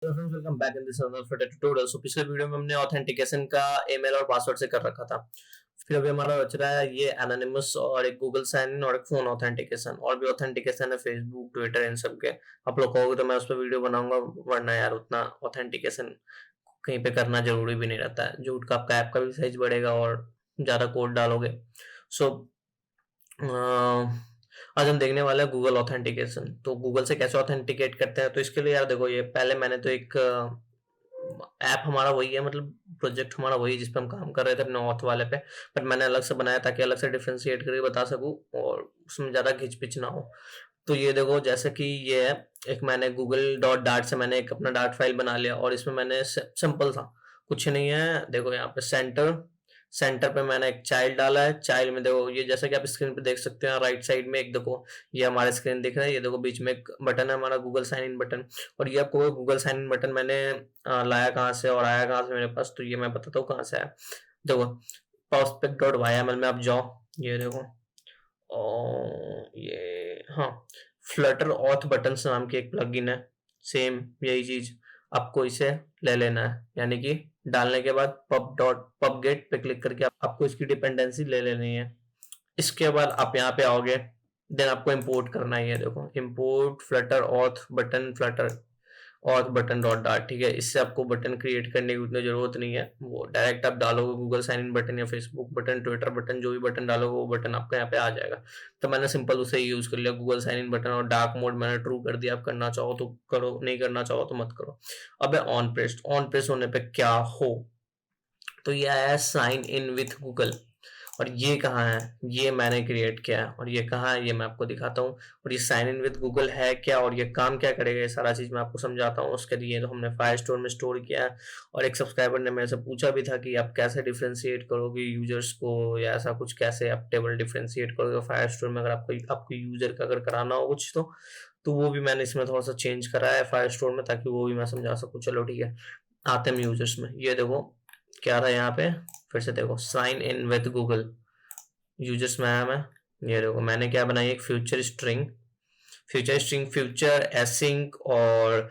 Hello friends, welcome back in this another tutorial. So पिछले video में हमने authentication का ईमेल और पासवर्ड से कर रखा था। फिर अभी हमारा बच रहा है ये एनोनिमस और एक गूगल साइन इन और एक फोन ऑथेंटिकेशन। और भी ऑथेंटिकेशन है फेसबुक, ट्विटर, इन सब के। आप लोग कहोगे तो मैं उस पर वीडियो बनाऊंगा, वरना यार उतना ऑथेंटिकेशन कहीं पे करना जरूरी भी नहीं रहता है। झूठ का आपका ऐप का भी साइज बढ़ेगा और ज्यादा कोड डालोगे। सो आज हम देखने वाले हैं गूगल ऑथेंटिकेशन। तो गूगल से कैसे ऑथेंटिकेट करते हैं, तो इसके लिए यार देखो, ये पहले मैंने तो एक ऐप हमारा वही है, मतलब प्रोजेक्ट हमारा वही है जिस पे हम काम कर रहे थे अपने ऑथ वाले पे। बट मैंने अलग से बनाया ताकि अलग से डिफ्रेंशिएट करके बता सकूं और उसमें ज्यादा घिच-पिच ना हो। तो ये देखो, जैसे कि ये है, एक मैंने गूगल डॉट डार्ट से मैंने एक अपना डार्ट फाइल बना लिया और इसमें मैंने सिंपल था, कुछ नहीं है। देखो यहाँ पे सेंटर सेंटर पे मैंने एक चाइल्ड डाला है। चाइल्ड में देखो, ये जैसा कि आप स्क्रीन पे देख सकते हैं, राइट साइड में एक देखो, ये हमारा स्क्रीन दिख रहा है। ये देखो बीच में एक बटन है हमारा गूगल साइन इन बटन। और ये आपको गूगल साइन इन बटन मैंने लाया कहाँ से और आया कहाँ से मेरे पास, तो ये मैं बताता हूँ कहाँ से आया। देखो, prospect.yml में आप जाओ, ये देखो, और ये हाँ, फ्लटर ऑथ बटन्स नाम की एक प्लगइन है। सेम यही चीज आपको इसे ले लेना है, यानी कि डालने के बाद pub गेट पे क्लिक करके आपको इसकी डिपेंडेंसी ले लेनी है। इसके बाद आप यहाँ पे आओगे, देन आपको इंपोर्ट करना है। ये देखो, import Flutter auth button, Flutter और बटन डॉट डार्ट। ठीक है, इससे आपको बटन क्रिएट करने की उतनी जरूरत नहीं है। वो डायरेक्ट आप डालोगे गूगल साइन इन बटन या फेसबुक बटन, ट्विटर बटन, जो भी बटन डालोगे वो बटन आपका यहाँ पे आ जाएगा। तो मैंने सिंपल उसे ही यूज कर लिया, गूगल साइन इन बटन, और डार्क मोड मैंने ट्रू कर दिया। आप करना चाहो तो करो, नहीं करना चाहो तो मत करो। अब ऑन प्रेस होने पे क्या हो, तो ये आया साइन इन विथ गूगल। और ये कहाँ है, ये मैंने क्रिएट किया है। और ये कहाँ है, ये मैं आपको दिखाता हूँ। और ये साइन इन विद गूगल है क्या और ये काम क्या करेगा, ये सारा चीज मैं आपको समझाता हूँ। उसके लिए तो हमने फायर स्टोर में स्टोर किया है। और एक सब्सक्राइबर ने मेरे से पूछा भी था कि आप कैसे डिफ्रेंशिएट करोगे यूजर्स को, या ऐसा कुछ कैसे आप टेबल डिफ्रेंशिएट करोगे फायर स्टोर में, अगर आपको यूजर का अगर कराना हो कुछ तो वो भी मैंने इसमें थोड़ा सा चेंज करा है फायर स्टोर में, ताकि वो भी मैं समझा सकूँ। चलो ठीक है, आते हैं यूजर्स में। ये देखो क्या था यहाँ पे, फिर से देखो, sign in with Google users में आया मैं। ये देखो मैंने क्या बनाई, एक फ्यूचर स्ट्रिंग, फ्यूचर एसिंक और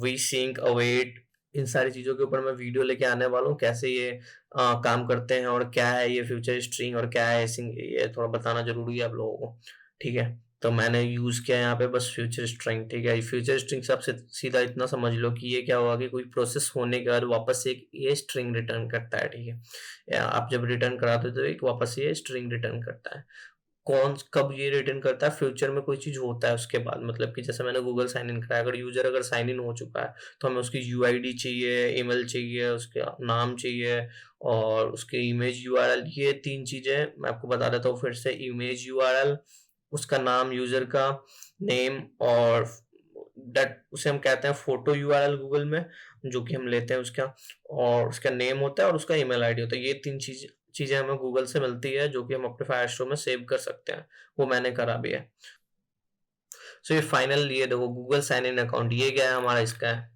वी सिंक अवेट। इन सारी चीजों के ऊपर मैं वीडियो लेके आने वाला हूँ, कैसे ये काम करते हैं और क्या है ये फ्यूचर स्ट्रिंग और क्या है एसिंक, ये थोड़ा बताना जरूरी है आप लोगों को। ठीक है, तो मैंने यूज किया यहाँ पे बस फ्यूचर स्ट्रिंग। ठीक है, फ्यूचर स्ट्रिंग से आप सीधा इतना समझ लो कि ये क्या होगा कि कोई प्रोसेस होने के बाद वापस से एक ये स्ट्रिंग रिटर्न करता है। ठीक है, या आप जब रिटर्न कराते हो तो एक वापस ये स्ट्रिंग रिटर्न करता है। कौन कब ये रिटर्न करता है, फ्यूचर में कोई चीज होता है उसके बाद, मतलब कि जैसे मैंने गूगल साइन इन कराया, अगर यूजर अगर साइन इन हो चुका है तो हमें उसकी यूआईडी चाहिए, ईमेल चाहिए, उसका नाम चाहिए और उसके इमेज यूआरएल। ये तीन चीजें मैं आपको बता देता हूँ फिर से। इमेज यूआरएल, उसका नाम, यूजर का नेम, और दैट उसे हम कहते हैं फोटो यूआरएल गूगल में, जो कि हम लेते हैं उसका, और उसका नेम होता है और उसका ईमेल आईडी होता है। ये तीन चीजें हमें गूगल से मिलती है, जो कि हम अपने फायर स्टोर में सेव कर सकते हैं। वो मैंने करा भी है। सो ये फाइनल, ये देखो गूगल साइन इन अकाउंट, ये क्या है हमारा, इसका है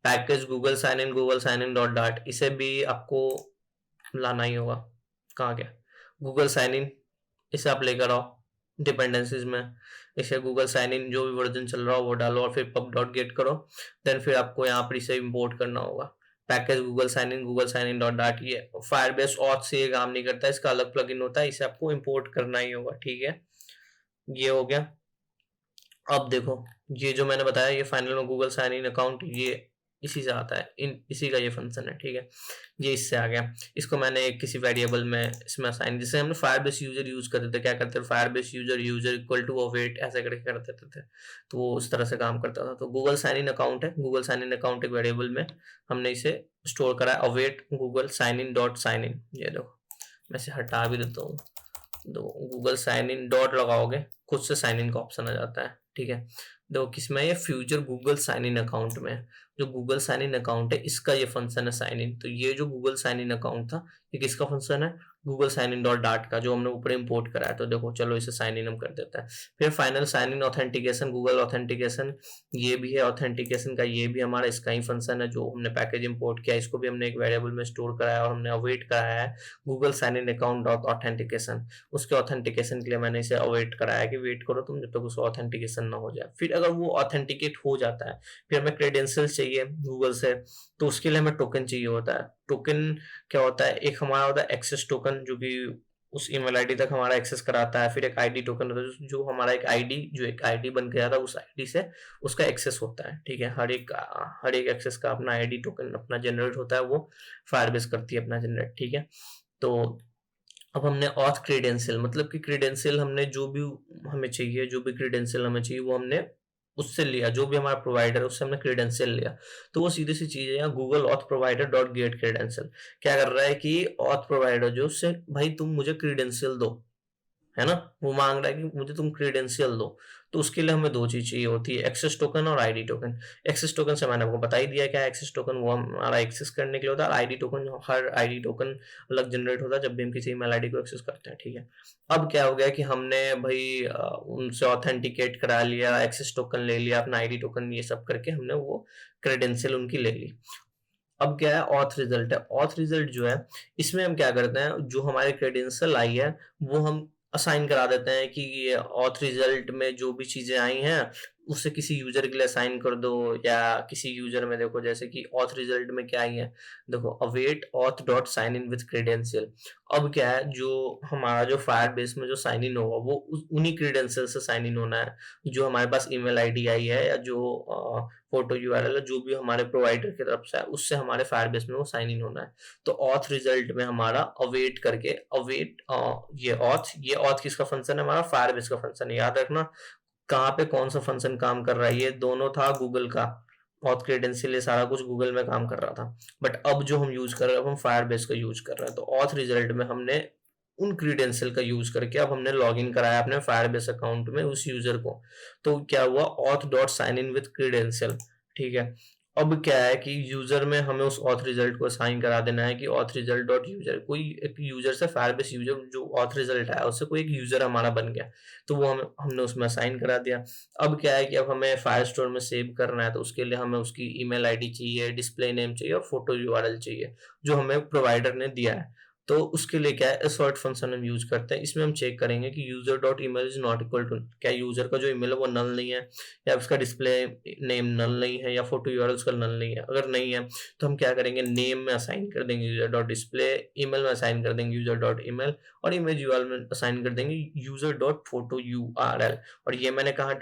package Google sign in dot dart. इसे भी आपको लाना ही होगा। कहाँ गया गूगल साइन इन, इसे आप लेकर आओ डिपेंडेंसीज में। इसे गूगल साइन इन जो भी वर्जन चल रहा हो वो डालो और फिर पब डॉट गेट करो। देन फिर आपको यहाँ पर इसे इंपोर्ट करना होगा, package Google sign in dot डाट। ये फायरबेस ऑथ से ये काम नहीं करता, इसका अलग प्लगइन होता है, इसे आपको इंपोर्ट करना ही होगा। ठीक है, ये हो गया। अब देखो, ये जो मैंने बताया, ये फाइनल में गूगल साइन इन अकाउंट, ये इसी से आता है, इसी का ये फंक्शन है। ठीक है, ये इससे आ गया। इसको मैंने एक किसी वेरिएबल में इसमें असाइन, जैसे हमने फायरबेस यूजर यूज करते थे, क्या करते थे, Firebase user equal to await ऐसे करके कर देते थे, तो वो उस तरह से काम करता था। तो गूगल साइन इन अकाउंट है, गूगल साइन इन अकाउंट एक वेरिएबल में हमने इसे स्टोर करा है, await Google sign in dot sign in. ये देखो, मैं इसे हटा भी देता हूँ। दो गूगल साइन इन डॉट लगाओगे, खुद से साइन इन का ऑप्शन आ जाता है। ठीक है, देखो किसमें, ये future Google sign in account में, जो गूगल साइन इन अकाउंट है इसका ये फंक्शन है साइन इन। तो ये जो गूगल साइन इन अकाउंट था, ये किसका फंक्शन है, गूगल साइन इन डॉट डाट का, जो हमने ऊपर इंपोर्ट करा है। तो देखो चलो इसे साइन इन हम कर देते हैं। फिर final sign in authentication, Google authentication, ये भी है ऑथेंटिकेशन का, ये भी हमारा इसका ही फंक्शन है, जो हमने पैकेज इंपोर्ट किया, इसको भी हमने एक वेरिएबल में स्टोर कराया और हमने अवेट कराया है Google sign in account dot authentication. उसके ऑथेंटिकेशन के लिए मैंने इसे अवेट कराया कि वेट करो तुम जब तक उसका ऑथेंटिकेशन ना हो जाए। फिर अगर वो ऑथेंटिकेट हो जाता है, फिर हमें क्रेडेंशियल्स चाहिए गूगल से, तो उसके लिए हमें टोकन चाहिए होता है। टोकन क्या होता है, एक हमारा होता है एक्सेस टोकन जो कि उस ईमेल आईडी तक हमारा एक्सेस कराता है। फिर एक आईडी टोकन होता है जो हमारा एक आईडी बन गया था, उस आईडी से उसका एक्सेस होता है। ठीक है, हर एक एक्सेस का अपना आईडी टोकन अपना जनरेट होता है, वो फायरबेस करती है अपना जनरेट। ठीक है, तो अब हमने ऑथ क्रेडेंशियल, मतलब कि क्रेडेंशियल हमने जो भी हमें चाहिए, जो भी क्रेडेंशियल हमें चाहिए वो हमने उससे लिया, जो भी हमारा प्रोवाइडर है उससे हमने क्रेडेंशियल लिया। तो वो सीधी सी चीज है, यहाँ Google auth provider dot gate credential क्या कर रहा है कि ऑथ प्रोवाइडर जो उससे भाई तुम मुझे क्रेडेंशियल दो, है ना, वो मांग रहा है कि मुझे तुम क्रेडेंशियल दो। तो उसके लिए हमें दो चीज चाहिए होती है, एक्सेस टोकन और आईडी टोकन। एक्सेस टोकन से मैंने आपको बता ही दिया क्या है एक्सेस टोकन, वो हमारा एक्सेस करने के लिए होता है। आईडी टोकन, हर आईडी टोकन अलग जनरेट होता है जब भी हम किसी ईमेल आईडी को एक्सेस करते हैं। ठीक है, अब क्या हो गया कि हमने भाई उनसे ऑथेंटिकेट करा लिया, एक्सेस टोकन ले लिया, अपना आईडी टोकन, ये सब करके हमने वो क्रेडेंशियल उनकी ले ली। अब क्या है, ऑथ रिजल्ट है। ऑथ रिजल्ट जो है, इसमें हम क्या करते हैं, जो हमारे क्रेडेंशियल आई है वो हम असाइन करा देते हैं कि ये ऑथ रिजल्ट में जो भी चीजें आई हैं उससे किसी यूजर के लिए असाइन कर दो, या किसी यूजर में देखो जैसे कि ऑथ रिजल्ट में क्या आई है, देखो await auth dot sign in with credential. अब क्या है, जो हमारा जो फायर बेस में जो साइन इन होगा वो उन्हीं क्रेडेंशियल से साइन इन होना है, जो हमारे पास ईमेल आईडी आई है या जो फोटो यूआरएल है, जो भी हमारे प्रोवाइडर की तरफ से है उससे हमारे फायरबेस में वो साइन इन होना है। तो ऑथ रिजल्ट में हमारा अवेट करके, अवेट ये ऑथ किसका फंक्शन है, हमारा फायरबेस का फंक्शन है। याद रखना कहाँ पे कौन सा फंक्शन काम कर रहा है, ये दोनों था गूगल का। ऑथ क्रेडेंशियल ये सारा कुछ गूगल में काम कर रहा था, बट अब जो हम यूज कर रहे हैं, अब हम फायरबेस का यूज कर रहे हैं। तो ऑथ रिजल्ट में हमने उन क्रीडेंशियल का यूज करके अब हमने लॉग इन कराया अपने फायरबेस अकाउंट में उस यूजर को। तो क्या हुआ, auth dot sign in with credential. ठीक है, अब क्या है कि यूजर में हमें उस ऑथ रिजल्ट को साइन करा देना है कि ऑथ रिजल्ट डॉट यूजर, कोई एक यूजर से फायरबेस यूजर जो ऑथ रिजल्ट आया उससे कोई एक यूजर हमारा बन गया, तो वो हमने उसमें साइन करा दिया। अब क्या है कि अब हमें फायर स्टोर में सेव करना है, तो उसके लिए हमें उसकी ईमेल आईडी चाहिए, डिस्प्ले नेम चाहिए और फोटो यूआरएल चाहिए जो हमें प्रोवाइडर ने दिया है। तो उसके लिए क्या है, असर्ट फंक्शन हम यूज करते हैं। इसमें हम चेक करेंगे कि user dot email is not equal to, क्या यूजर का जो ईमेल है वो नल नहीं है, या उसका डिस्प्ले नेम नल नहीं है, या फोटो यूआरएल उसका नल नहीं है। अगर नहीं है तो हम क्या करेंगे, नेम में असाइन कर देंगे यूजर डॉट डिस्प्ले, ईमेल में असाइन कर देंगे यूजर डॉट ईमेल, और इमेज यूआरएल में असाइन कर देंगे यूजर डॉट फोटो यूआरएल। और ये मैंने कहा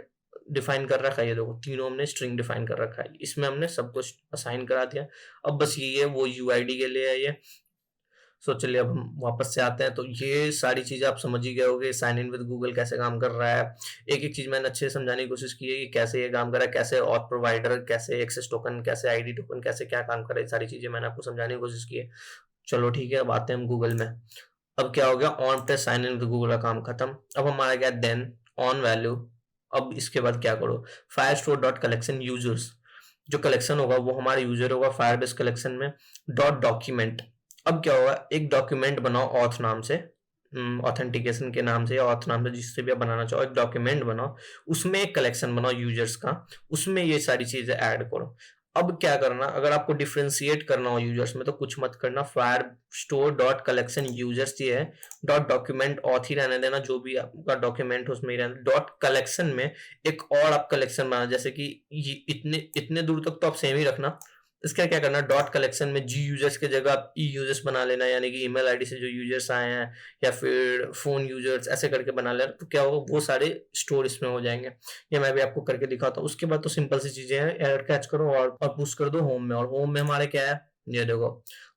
डिफाइन कर रखा है, ये देखो तीनों हमने स्ट्रिंग डिफाइन कर रखा है, इसमें हमने सब कुछ असाइन करा दिया। अब बस ये है, वो यूआईडी के लिए है ये। सो चलिए अब हम वापस से आते हैं। तो ये सारी चीजें आप समझ ही गए होंगे, साइन इन विद गूगल कैसे काम कर रहा है। एक एक चीज मैंने अच्छे से समझाने की कोशिश की है कि कैसे ये काम कर रहा है, कैसे ऑथ प्रोवाइडर, कैसे एक्सेस टोकन, कैसे आईडी टोकन, कैसे क्या काम कर रहा है, ये सारी चीजें मैंने आपको समझाने की कोशिश की है। चलो ठीक है, अब आते हैं हम गूगल में। अब क्या हो गया, ऑन पे साइन इन विद गूगल का काम खत्म। अब हमारा क्या, देन ऑन वैल्यू। अब इसके बाद क्या करो, fire store dot collection users, जो कलेक्शन होगा वो हमारा यूजर होगा फायरबेस कलेक्शन में, डॉट डॉक्यूमेंट। अब क्या होगा, एक डॉक्यूमेंट बनाओ ऑथ नाम से, ऑथेंटिकेशन के नाम से या ऑथ नाम से, जिससे भी आप बनाना चाहो, एक डॉक्यूमेंट बनाओ, उसमें एक कलेक्शन बनाओ यूजर्स का, उसमें ये सारी चीजें ऐड करो। अब क्या करना, अगर आपको डिफ्रेंशिएट करना हो यूजर्स में तो कुछ मत करना, fire store dot collection users ये है, डॉट डॉक्यूमेंट ऑथ ही रहने देना, जो भी आपका डॉक्यूमेंट उसमें ही रहना। डॉट कलेक्शन में एक और आप कलेक्शन बना, जैसे कि ये इतने इतने दूर तक तो आप सेम ही रखना। इसका क्या करना, डॉट कलेक्शन में जी यूजर्स की जगह आप ई यूजर्स बना लेना, यानी कि ईमेल आईडी से जो यूजर्स आए हैं, या फिर फोन यूजर्स ऐसे करके बना लेना। तो क्या होगा, वो सारे स्टोर इसमें हो जाएंगे। ये मैं भी आपको करके दिखाता हूँ। उसके बाद तो सिंपल सी चीजें हैं, एरर कैच करो और पुश कर दो होम में। और होम में हमारे क्या है, ये देखो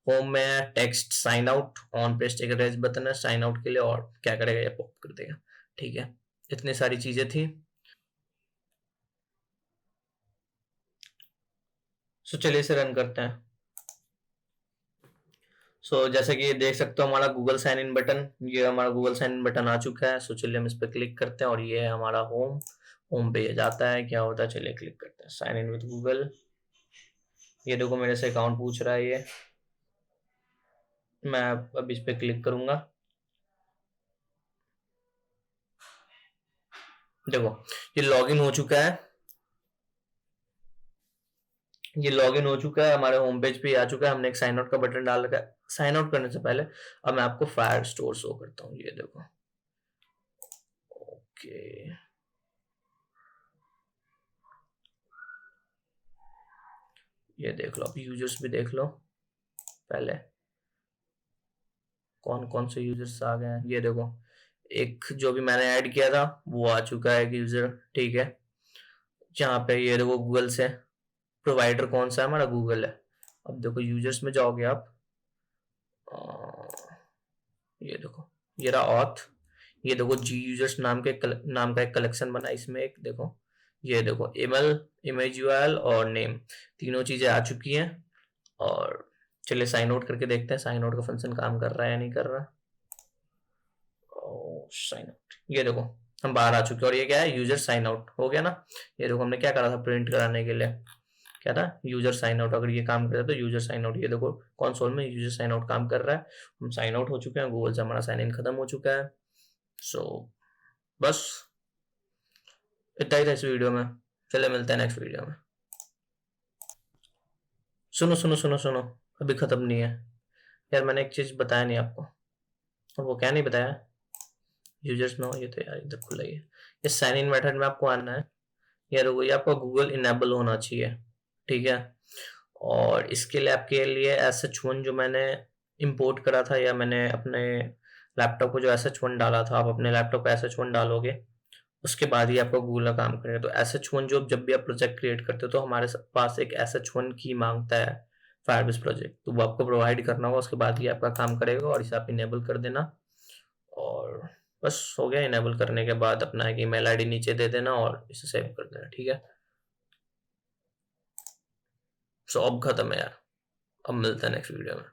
होम में text sign out, on pressed एक रेज बटन है साइन आउट के लिए, और क्या करेगा, ये पॉप कर देगा। ठीक है, इतनी सारी चीजें थी। सो चलिए इसे रन करते हैं। जैसे कि देख सकते हो हमारा गूगल साइन इन बटन, ये हमारा गूगल साइन इन बटन आ चुका है। चलिए हम इस पर क्लिक करते हैं और ये है हमारा होम। होम पे ये जाता है, क्या होता है, चलिए क्लिक करते हैं, साइन इन विद गूगल। ये देखो मेरे से अकाउंट पूछ रहा है, ये मैं अब इस पे क्लिक करूंगा। देखो ये लॉगिन हो चुका है, ये लॉगिन हो चुका है, हमारे होम पेज पे आ चुका है। हमने एक साइन आउट का बटन डाल रखा है। साइन आउट करने से पहले अब मैं आपको फायर स्टोर शो करता हूँ, ये देखो। ओके, ये देख लो, अब यूजर्स भी देख लो पहले कौन कौन से यूजर्स आ गए हैं। ये देखो, एक जो भी मैंने ऐड किया था वो आ चुका है, एक यूजर, ठीक है। जहाँ पे ये देखो गूगल से, प्रोवाइडर कौन सा है हमारा, गूगल है। अब देखो यूजर्स में जाओगे आप, ये देखो, ये रहा ऑथ। ये देखो जी यूजर्स नाम का एक कलेक्शन बना, इसमें एक देखो, ये देखो ईमेल, इमेज यूआरएल और नेम, तीनों चीजें आ चुकी हैं। और चलिए साइन आउट करके देखते हैं साइन आउट का फंक्शन काम कर रहा है या नहीं कर रहा। साइन आउट, ये देखो हम बाहर आ चुके हैं। और ये क्या है, यूजर साइन आउट हो गया ना। ये देखो हमने क्या करा था प्रिंट कराने के लिए, क्या था, यूजर साइन आउट। अगर ये काम करे तो यूजर साइन आउट, ये देखो कंसोल में यूजर साइन आउट काम कर रहा है। हम साइन आउट हो चुके हैं, गूगल से हमारा साइन इन खत्म हो चुका है। सो बस इतना ही था इस वीडियो में। चले मिलते हैं नेक्स्ट वीडियो में। सुनो सुनो सुनो सुनो, अभी खत्म नहीं है यार, मैंने एक चीज बताया नहीं आपको। और वो क्या नहीं बताया, यूजर्स में हो, ये तो यार इधर खुला ही है। ये साइन इन मेथड में आपको आना है, या देखो ये आपका गूगल इनेबल होना चाहिए, ठीक है। और इसके लिए आपके लिए SH1 जो मैंने इंपोर्ट करा था, या मैंने अपने लैपटॉप को जो SH1 डाला था, आप अपने लैपटॉप पे SH1 डालोगे, उसके बाद ही आपका गूगल का काम करेगा। तो SH1 जो जब भी आप प्रोजेक्ट क्रिएट करते हो तो हमारे पास एक SH1 की मांगता है फायरबेस प्रोजेक्ट, तो वो आपको प्रोवाइड करना होगा, उसके बाद ही आपका काम करेगा। और इसे आप इनेबल कर देना, और बस हो गया। इनेबल करने के बाद अपना एक ईमेल आईडी नीचे दे देना और इसे सेव कर देना, ठीक है। सो अब खत्म है यार, अब मिलते हैं नेक्स्ट वीडियो में।